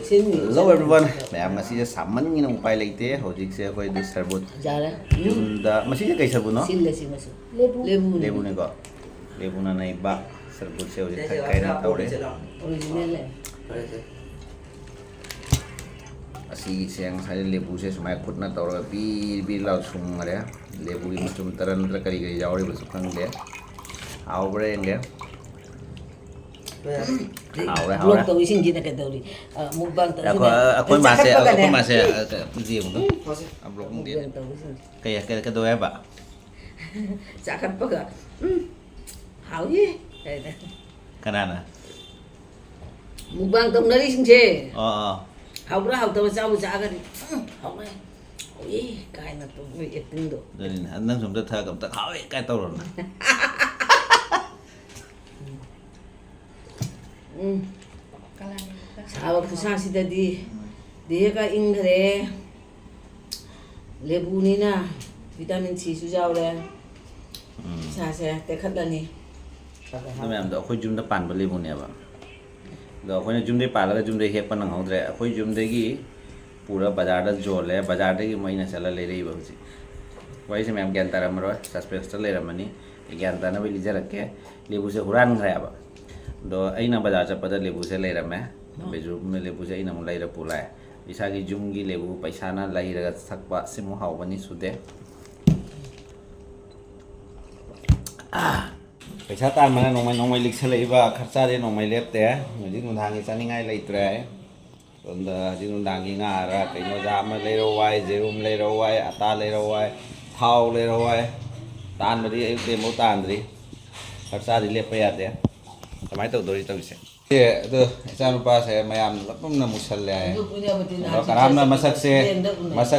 Hello everyone, ma'am ngasi sa saman ng inong pay laite, hojik siya ko ito serbot. Yunda, masih kay serbot no? Lebu. Lebu ni ko. Lebu na na iba, serbot siya hojik kay na tawre. Original eh. Asi siyang sa lebu siya sumay kut na tawre bi law sung ngare. Lebu ini macam taran kali kali jauh di besok kan dia. Aw bre dia. Vlog tahu isin gina ka daw mukbang tahu. Ako masih dia mo. Vlog mo dia. Kaya doya ba? Sakan pa ka. Hao ye. Kanana. Mukbang tahu nari sing je. Oo. Hao tahu sa akan. Hao na. Oye, kaya na to. May etin do. Dali na. Anang sumda ta kam ta hawe kay tawro na. Awak susah sih tadi, dia ka ingre, lebu ni na, vitamin C sujaw le, saya tekat lah ni. Nó làm đó khối zoom nó bàn vào lebu này ba. Đó khối zoom đây bàn là zoom đây hết pan năng hậu đấy, khối zoom đây cái पूरा बाजार दा जोल है बाजार दे की महीना चला ले रही बहुत सी वही से मैं हम ज्ञान तारा मरो सस्पेंस ले रहा मनी ज्ञान तारा भी लीजा रखे लेबू से हुरान खाया बा दो आई ना बाजार से पता लेबू से ले रहा मैं बेजू में लेबू से आई ना मुलाई रहा पुला है इसा की जुम की लेबू पैसा ना लाई रहा सकपा से मुहाव बनी सुधे पैसा तार मना नोंग लिख से ले बा खर्चा दे नोंग लेते हैं मुझे मुधांगी चानी गाय ले इतरे है Onda jinundang ngara kay no jama lero wai jerum lero wai ata lero wai thau lero wai tan ma di ay te mo tan di kharsa di le pa ya de samai to dori to se ye do cha nu pa se mayam lapum na musal le ai do karam na masak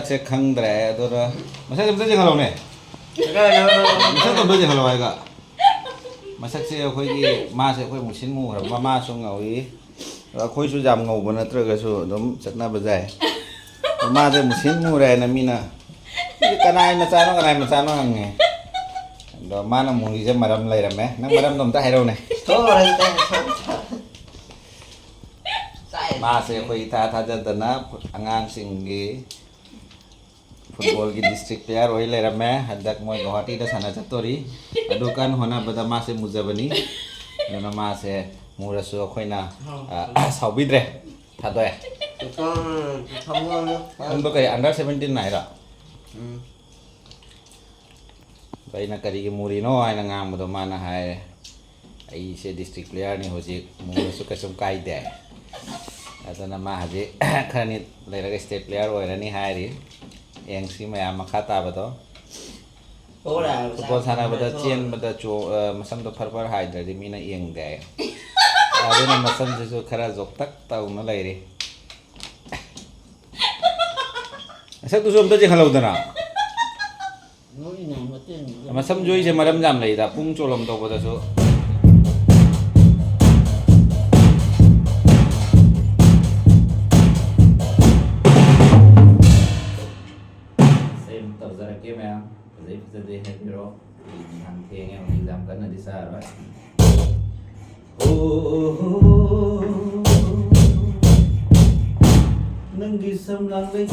se khang dre do masak de jing halo ne masak to do jing halo ai ga masak se khoi gi ma se khoi musin mu ra ma so ngau khối số giảm ngầu bữa trưa cái số đó chắc na bây giờ mà thì một xin mua này là mina cái này mà sao nó hàng ngày đó mà nó muốn đi xem mà đâm lấy làm mẹ nó mà đâm đồng ta hay đâu này mà sẽ khơi tha cho tận á angang sinh cái football cái district player rồi lấy làm mẹ hạt đặc mọi Guwahati đó sana chatori adukan hona bada mà sẽ muzabani nó mà sẽ mua ra số khơi na sáu bít rồi thật rồi anh có cái under 17 này rồi vậy là cái muri nó ai là ngang một mà là hai ai sẽ district player này hồi gì mua số cái sông cây đấy atau nama haji kan ini lagi cái state player rồi là ni hai đi yang si mày mà khát ta betul football sana betul chien betul cu masam tu perper hai dari mina yang deh ada nama masam tu kara zok tak tahu mana lagi saya tu suam tu je kalau dana masam jui je malam jam lagi dah pung colom tu betul so Jadi hero hàng thiêng em đi làm cấn ở đi xa rồi. Nâng đi sông lăng lên